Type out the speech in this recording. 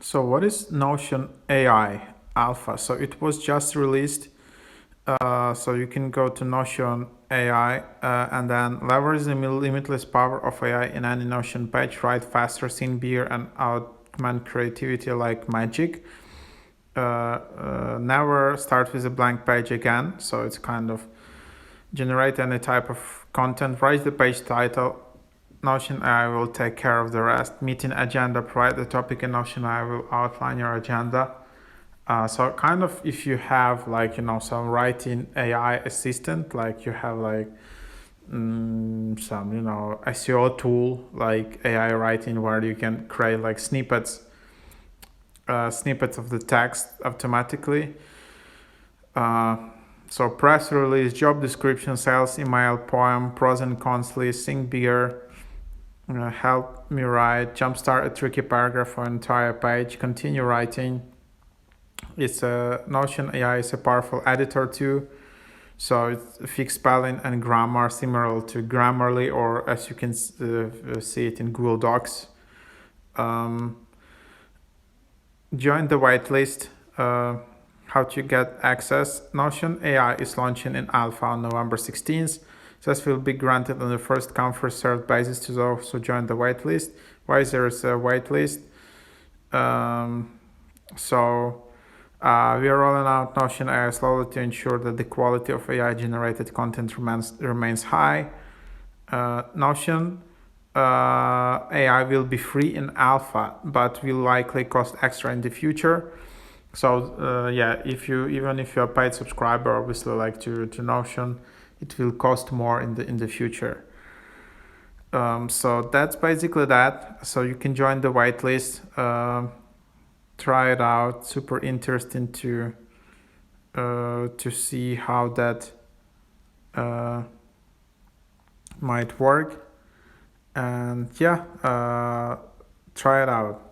So what is Notion AI Alpha? So it was just released. So you can go to Notion AI and then leverage the limitless power of AI in any Notion page. Write faster, think bigger, and augment creativity like magic. Never start with a blank page again. So it's kind of generate any type of content. Write the page title. Notion AI will take care of the rest. Meeting agenda, provide the topic in Notion AI will outline your agenda. So kind of if you have like, some writing AI assistant, like you have like some, SEO tool like AI writing where you can create like snippets of the text automatically. So press release, job description, sales email, poem, pros and cons list, think bigger, help me write, jumpstart a tricky paragraph or entire page, continue writing. It's a Notion AI is a powerful editor too. So it's fixed spelling and grammar similar to Grammarly, or as you can see it in Google Docs. Join the waitlist. How to get access. Notion AI is launching in alpha on November 16th. Access will be granted on the first come first served basis to those who join the waitlist. Why there is a waitlist? We are rolling out Notion AI slowly to ensure that the quality of AI generated content remains high. Notion AI will be free in alpha, but will likely cost extra in the future. So even if you're a paid subscriber, obviously like to Notion, it will cost more in the future. So that's basically that. So you can join the whitelist, try it out. Super interesting to see how that might work, and try it out.